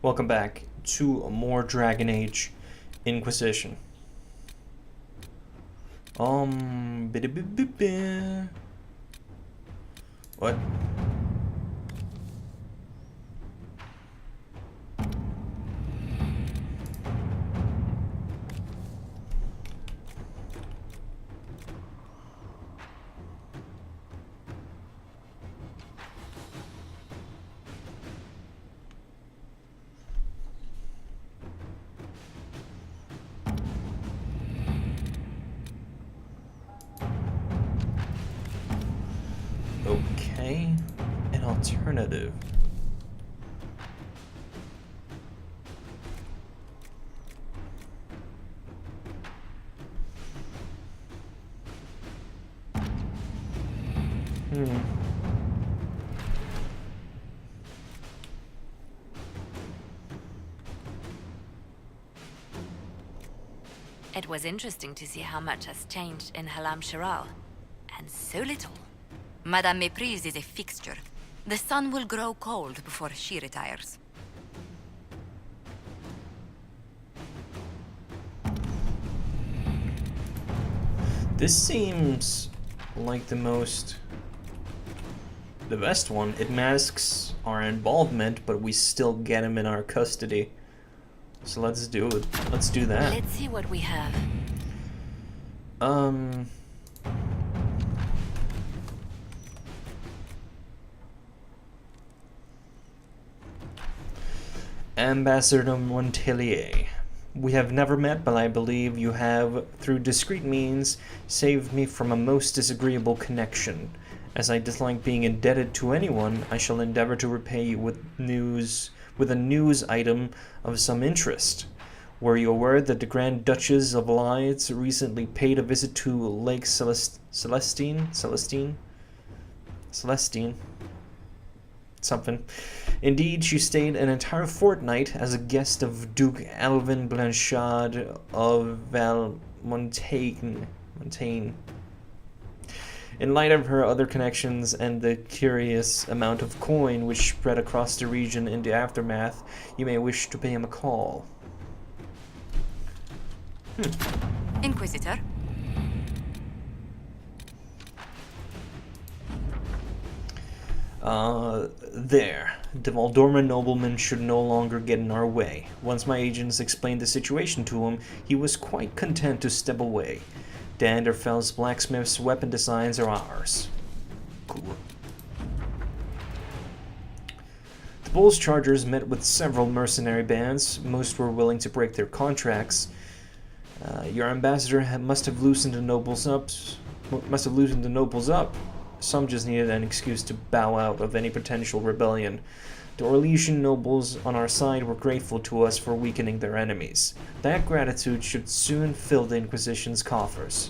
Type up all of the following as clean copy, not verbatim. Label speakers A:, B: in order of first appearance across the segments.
A: Welcome back to more Dragon Age Inquisition. What? Okay, an alternative.
B: It was interesting to see how much has changed in Halam Shiral. And so little. Madame Méprise is a fixture. The sun will grow cold before she retires.
A: This seems like the best one. It masks our involvement, but we still get him in our custody. So let's do it. Let's do that.
B: Let's see what we have.
A: Ambassador Montelier. We have never met, but I believe you have, through discreet means, saved me from a most disagreeable connection. As I dislike being indebted to anyone, I shall endeavor to repay you with a news item of some interest. Were you aware that the Grand Duchess of Lydes recently paid a visit to Lake Celestine? Something. Indeed, she stayed an entire fortnight as a guest of Duke Alvin Blanchard of Valmontaigne. In light of her other connections and the curious amount of coin which spread across the region in the aftermath, you may wish to pay him a call.
B: Inquisitor?
A: There. The Valdorma nobleman should no longer get in our way. Once my agents explained the situation to him, he was quite content to step away. Danderfell's blacksmith's weapon designs are ours. Cool. The Bull's Chargers met with several mercenary bands. Most were willing to break their contracts. Your ambassador must have loosened the nobles up. Some just needed an excuse to bow out of any potential rebellion. The Orlesian nobles on our side were grateful to us for weakening their enemies. That gratitude should soon fill the Inquisition's coffers.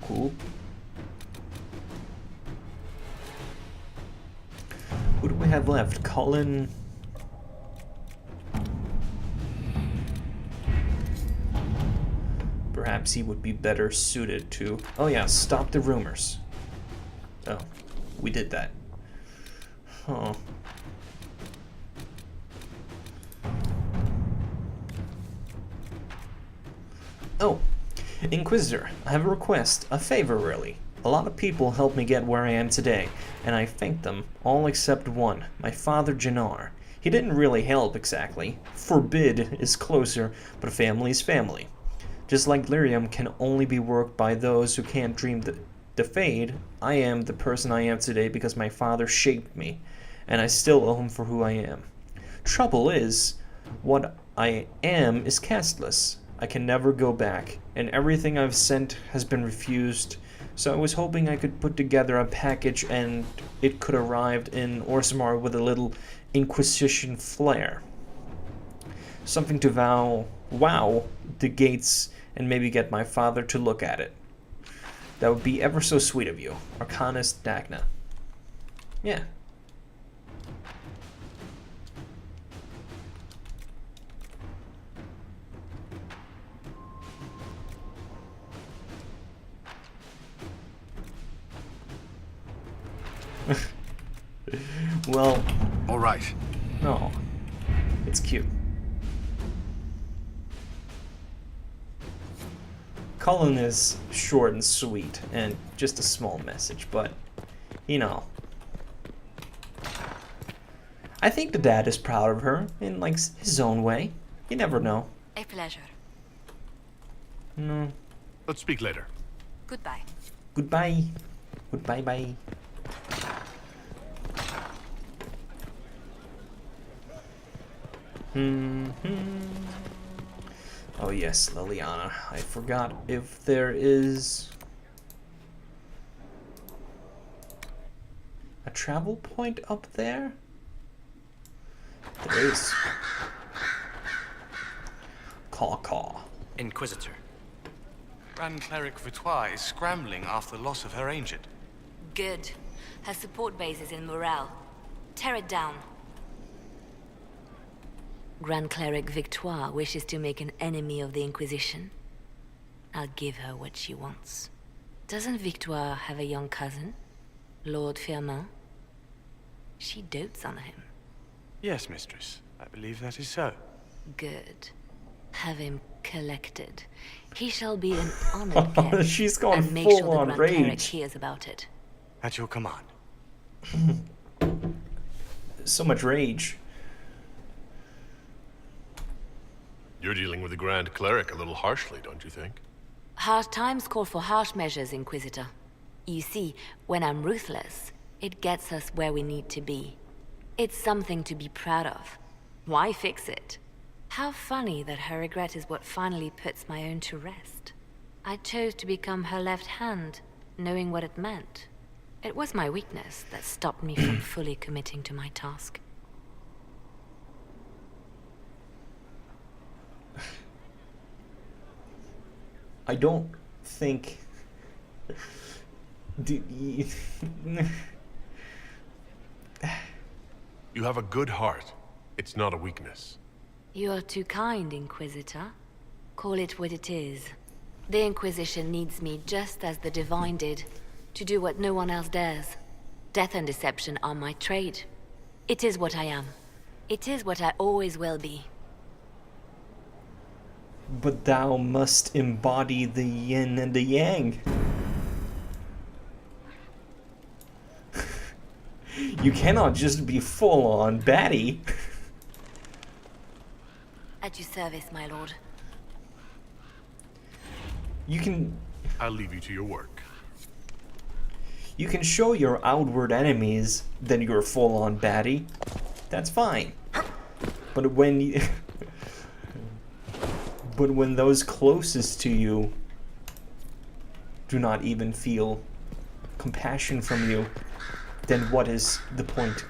A: Cool. Who do we have left? Colin. Perhaps he would be better suited to... Oh yeah, stop the rumors. Oh, we did that. Oh. Oh, Inquisitor, I have a request, a favor really. A lot of people helped me get where I am today, and I thank them, all except one, my father Jannar. He didn't really help exactly. Forbid is closer, but family is family. Just like lyrium can only be worked by those who can't dream the fade, I am the person I am today because my father shaped me, and I still owe him for who I am. Trouble is, what I am is castless. I can never go back, and everything I've sent has been refused, so I was hoping I could put together a package and it could arrive in Orzammar with a little Inquisition flair. Something to wow the gates and maybe get my father to look at it. That would be ever so sweet of you. Arcanist Dagna. Yeah. Well...
C: All right.
A: Oh, it's cute. Cullen is short and sweet, and just a small message, but, you know. I think the dad is proud of her, in, like, his own way. You never know.
B: A pleasure.
A: No.
C: Let's speak later.
B: Goodbye.
A: Goodbye. Goodbye, bye. Oh yes, Liliana. I forgot if there is a travel point up there. There is. Caw.
D: Inquisitor. Grand Cleric Vitois is scrambling after the loss of her ancient.
B: Good. Her support base is in Morale. Tear it down. Grand Cleric Victoire wishes to make an enemy of the Inquisition. I'll give her what she wants. Doesn't Victoire have a young cousin? Lord Firmin? She dotes on him.
D: Yes, mistress. I believe that is so.
B: Good. Have him collected. He shall be an honored guest.
A: She's gone
B: and make
A: full
B: sure the
A: on
B: Grand Cleric
A: rage.
B: hears about it.
D: At your command.
A: So much rage.
C: You're dealing with the Grand Cleric a little harshly, don't you think?
B: Harsh times call for harsh measures, Inquisitor. You see, when I'm ruthless, it gets us where we need to be. It's something to be proud of. Why fix it? How funny that her regret is what finally puts my own to rest. I chose to become her left hand, knowing what it meant. It was my weakness that stopped me from fully committing to my task.
A: I don't think.
C: You have a good heart. It's not a weakness.
B: You are too kind, Inquisitor. Call it what it is. The Inquisition needs me just as the Divine did, to do what no one else dares. Death and deception are my trade. It is what I am. It is what I always will be.
A: But thou must embody the yin and the yang. You cannot just be full-on baddie.
B: At your service, my lord.
A: You can
C: I'll leave you to your work.
A: show your outward enemies that you're full-on baddie. That's fine. But when you but when those closest to you do not even feel compassion from you, then what is the point?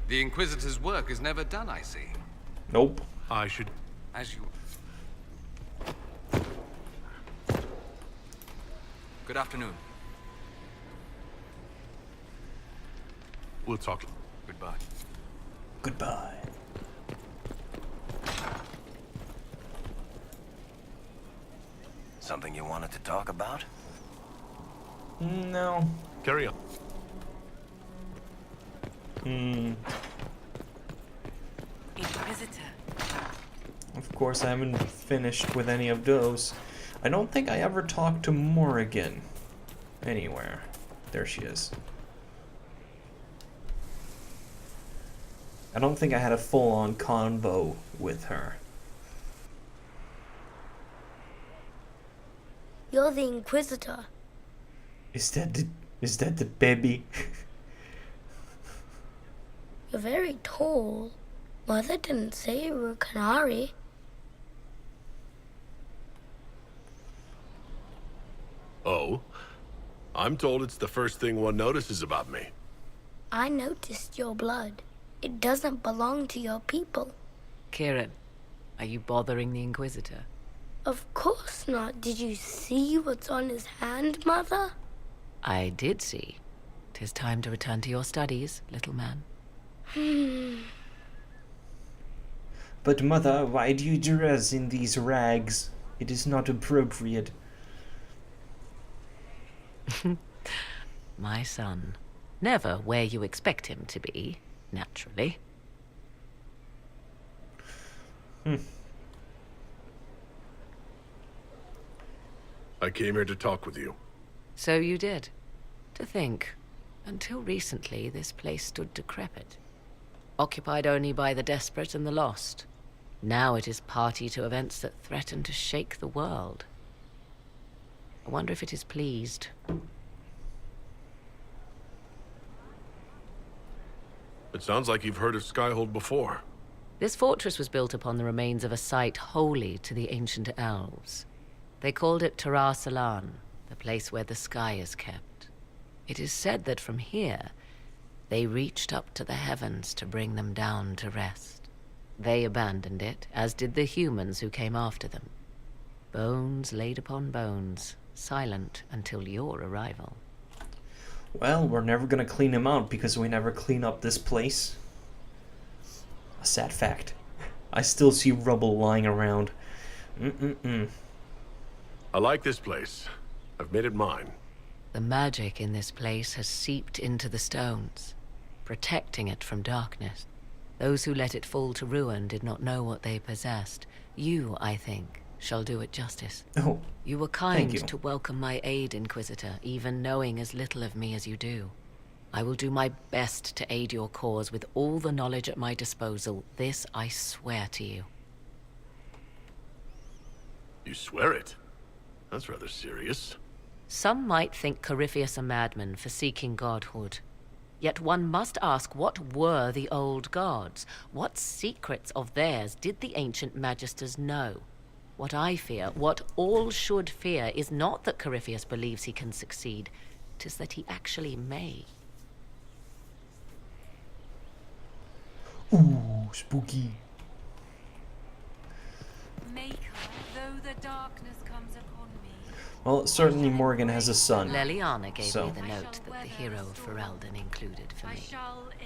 E: The Inquisitor's work is never done, I see.
A: Nope.
C: I should...
E: As you... Good afternoon.
C: We'll talk.
E: Goodbye.
A: Goodbye.
F: Something you wanted to talk about?
A: No.
C: Carry on.
B: Inquisitor.
A: Of course, I haven't finished with any of those. I don't think I ever talked to Morrigan anywhere. There she is. I don't think I had a full-on convo with her.
G: You're the Inquisitor.
A: Is that the baby?
G: You're very tall. Mother didn't say you were a canary.
C: Oh? I'm told it's the first thing one notices about me.
G: I noticed your blood. It doesn't belong to your people.
H: Kieran, are you bothering the Inquisitor?
G: Of course not. Did you see what's on his hand, Mother?
H: I did see. 'Tis time to return to your studies, little man.
A: But mother, why do you dress in these rags? It is not appropriate.
H: My son. Never where you expect him to be. Naturally.
C: I came here to talk with you.
H: So you did. To think, until recently this place stood decrepit, occupied only by the desperate and the lost. Now it is party to events that threaten to shake the world. I wonder if it is pleased.
C: It sounds like you've heard of Skyhold before.
H: This fortress was built upon the remains of a site holy to the ancient elves. They called it Tarar Salan, the place where the sky is kept. It is said that from here, they reached up to the heavens to bring them down to rest. They abandoned it, as did the humans who came after them. Bones laid upon bones, silent until your arrival.
A: Well, we're never gonna clean him out because we never clean up this place. A sad fact. I still see rubble lying around.
C: I like this place. I've made it mine.
H: The magic in this place has seeped into the stones, protecting it from darkness. Those who let it fall to ruin did not know what they possessed. You, I think, shall do it justice.
A: Oh,
H: You were
A: Thank
H: kind
A: you.
H: to welcome my aid, Inquisitor, even knowing as little of me as you do. I will do my best to aid your cause with all the knowledge at my disposal. This I swear to you.
C: You swear it? That's rather serious.
H: Some might think Corypheus a madman for seeking godhood. Yet one must ask, what were the old gods? What secrets of theirs did the ancient magisters know? What I fear, what all should fear, is not that Corypheus believes he can succeed. 'Tis that he actually may.
A: ooh, spooky.
B: Maker, though the darkness comes upon me.
A: Well, certainly Morrigan has a son.
H: Leliana gave
A: So-
H: me the note that the hero of Ferelden included for me.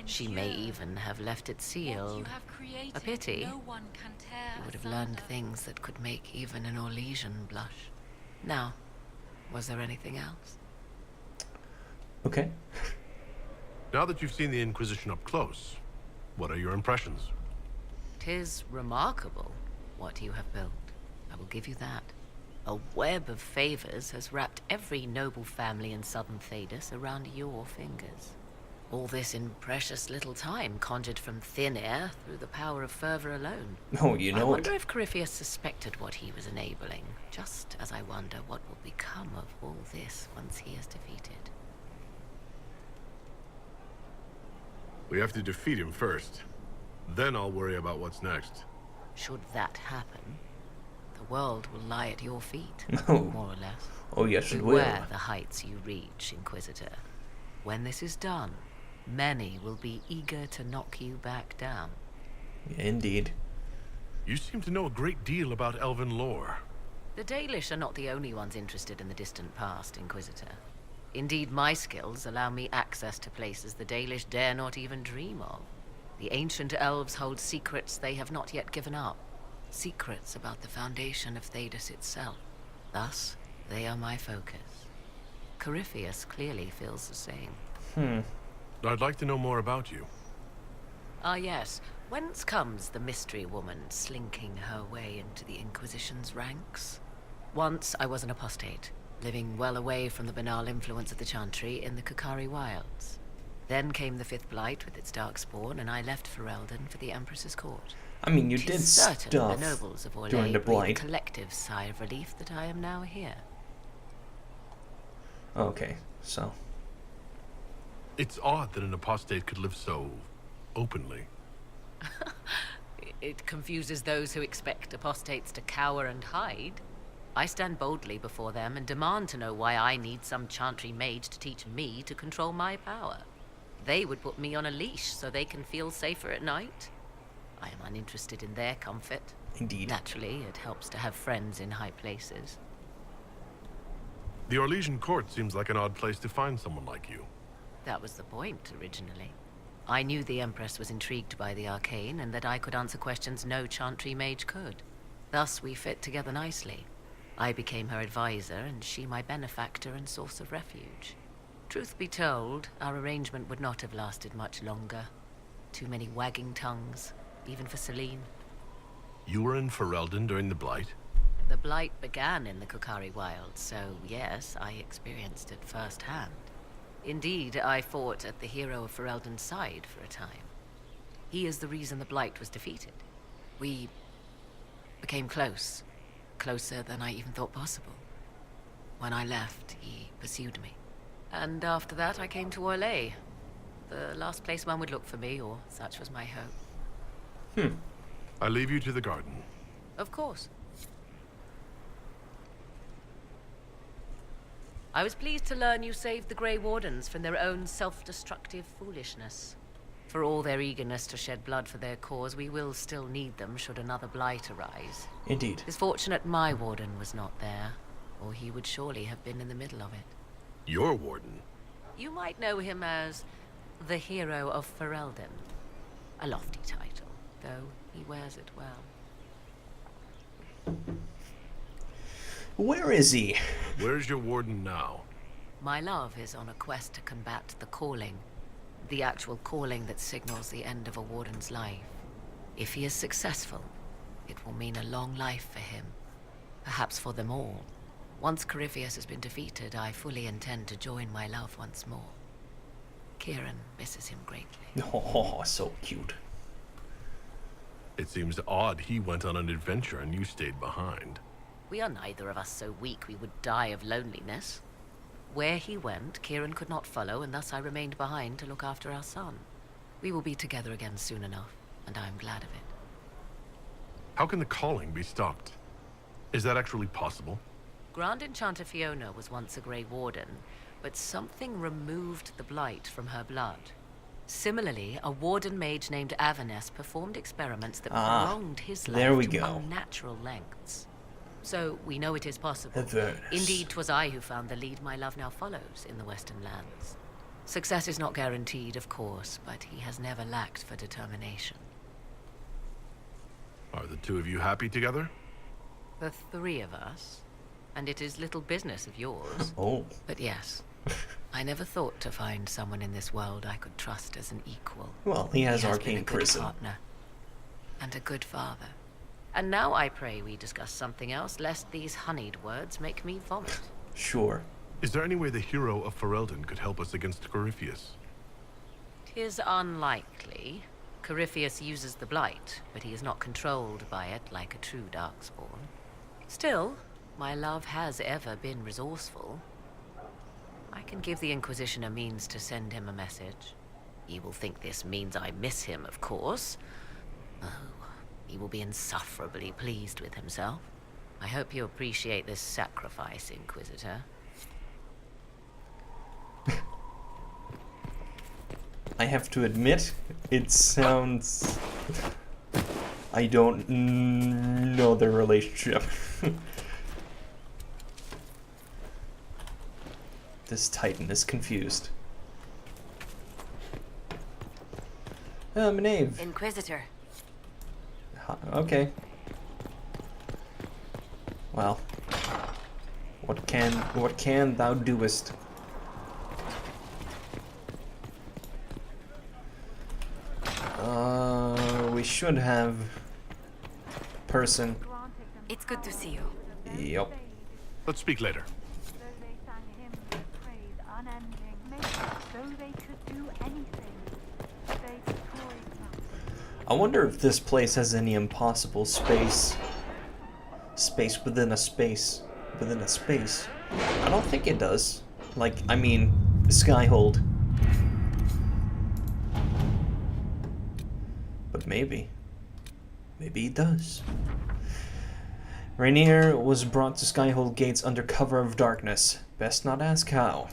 H: She may even have left it sealed. A pity. You would have learned things that could make even an Orlesian blush. Now, was there anything else?
A: Okay.
C: Now that you've seen the Inquisition up close, what are your impressions?
H: 'Tis remarkable what you have built. I will give you that. A web of favors has wrapped every noble family in southern Thedas around your fingers. All this in precious little time, conjured from thin air through the power of fervor alone.
A: Oh, you
H: I
A: know
H: wonder
A: it.
H: if Corypheus suspected what he was enabling, just as I wonder what will become of all this once he is defeated.
C: We have to defeat him first. Then I'll worry about what's next.
H: Should that happen, the world will lie at your feet,
A: Oh.
H: more or less.
A: Oh, yes, it will.
H: Beware the heights you reach, Inquisitor. When this is done, many will be eager to knock you back down.
A: Indeed.
C: You seem to know a great deal about elven lore.
H: The Dalish are not the only ones interested in the distant past, Inquisitor. Indeed, my skills allow me access to places the Dalish dare not even dream of. The ancient elves hold secrets they have not yet given up. Secrets about the foundation of Thedas itself. Thus, they are my focus. Corypheus clearly feels the same.
C: I'd like to know more about you.
H: Ah yes, whence comes the mystery woman slinking her way into the Inquisition's ranks? Once I was an apostate, living well away from the banal influence of the Chantry in the Kukari wilds. Then came the Fifth Blight with its darkspawn, and I left Ferelden for the Empress's court.
A: I mean, you
H: 'Tis
A: did
H: certain
A: stuff
H: the nobles of Orlais
A: during the
H: breathe a
A: Blight.
H: collective sigh of relief that I am now here.
A: Okay, so.
C: It's odd that an apostate could live so openly.
H: It confuses those who expect apostates to cower and hide. I stand boldly before them and demand to know why I need some chantry mage to teach me to control my power. They would put me on a leash so they can feel safer at night. I am uninterested in their comfort.
A: Indeed.
H: Naturally, it helps to have friends in high places.
C: The Orlesian court seems like an odd place to find someone like you.
H: That was the point, originally. I knew the Empress was intrigued by the arcane, and that I could answer questions no chantry mage could. Thus, we fit together nicely. I became her advisor, and she my benefactor and source of refuge. Truth be told, our arrangement would not have lasted much longer. Too many wagging tongues, even for Celine.
C: You were in Ferelden during the Blight?
H: The Blight began in the Kukari Wilds, so yes, I experienced it firsthand. Indeed, I fought at the hero of Ferelden's side for a time. He is the reason the Blight was defeated. We became close. Closer than I even thought possible. When I left, he pursued me. And after that, I came to Orlais. The last place one would look for me, or such was my hope.
C: I leave you to the garden.
H: Of course. I was pleased to learn you saved the Grey Wardens from their own self-destructive foolishness. For all their eagerness to shed blood for their cause, we will still need them should another blight arise.
A: Indeed.
H: It's fortunate my warden was not there, or he would surely have been in the middle of it.
C: Your warden?
H: You might know him as the hero of Ferelden. A lofty title, though he wears it well.
A: Where is he?
C: Where's your warden now?
H: My love is on a quest to combat the calling. The actual calling that signals the end of a warden's life. If he is successful, it will mean a long life for him. Perhaps for them all. Once Corypheus has been defeated, I fully intend to join my love once more. Kieran misses him greatly.
A: Oh, so cute.
C: It seems odd he went on an adventure and you stayed behind.
H: We are neither of us so weak we would die of loneliness. Where he went, Kieran could not follow, and thus I remained behind to look after our son. We will be together again soon enough, and I am glad of it.
C: How can the calling be stopped? Is that actually possible?
H: Grand Enchanter Fiona was once a Grey Warden, but something removed the blight from her blood. Similarly, a warden mage named Avernus performed experiments that prolonged his
A: there we
H: life to
A: go.
H: unnatural lengths. So, we know it is possible.
A: Avernus.
H: Indeed, 'twas I who found the lead my love now follows in the Western lands. Success is not guaranteed, of course, but he has never lacked for determination.
C: Are the two of you happy together?
H: The three of us, and it is little business of yours.
A: Oh.
H: But yes, I never thought to find someone in this world I could trust as an equal.
A: Well, he has
H: been
A: arcane
H: a good
A: prison.
H: partner and a good father. And now I pray we discuss something else, lest these honeyed words make me vomit.
A: Sure.
C: Is there any way the hero of Ferelden could help us against Corypheus?
H: 'Tis unlikely. Corypheus uses the blight, but he is not controlled by it like a true darkspawn. Still, my love has ever been resourceful. I can give the Inquisition a means to send him a message. He will think this means I miss him, of course. Oh, he will be insufferably pleased with himself. I hope you appreciate this sacrifice, Inquisitor.
A: I have to admit, it sounds... I don't know their relationship. This Titan is confused. Maeve.
B: Inquisitor.
A: Okay. Well, what can thou doest? We should have person.
B: It's good to see you.
A: Yup.
C: Let's speak later.
A: I wonder if this place has any impossible space. Space within a space. Within a space. I don't think it does. Like, I mean, Skyhold. But maybe. Maybe it does. Rainier was brought to Skyhold gates under cover of darkness. Best not ask how.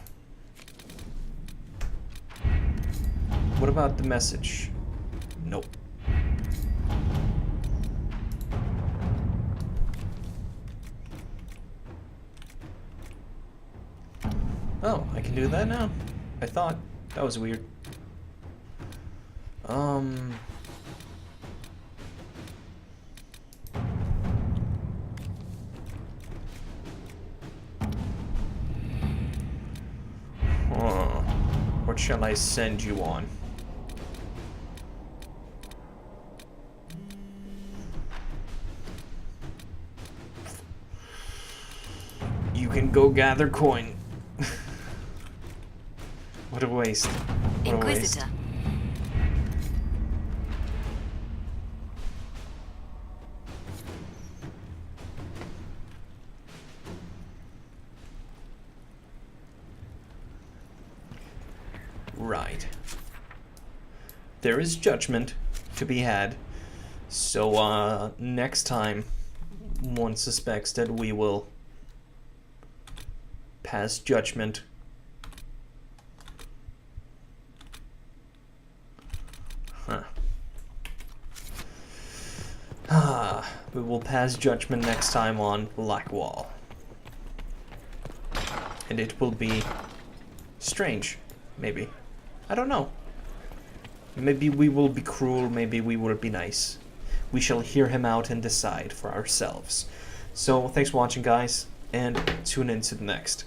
A: What about the message? Nope. Oh, I can do that now? I thought. That was weird. What shall I send you on? can go gather coin. What a waste. What a waste.
B: Inquisitor.
A: Right. There is judgment to be had. So, next time, one suspects that we will pass judgment. We will pass judgment next time on Blackwall. And it will be strange, maybe. I don't know. Maybe we will be cruel, maybe we will be nice. We shall hear him out and decide for ourselves. So, thanks for watching, guys, and tune in to the next.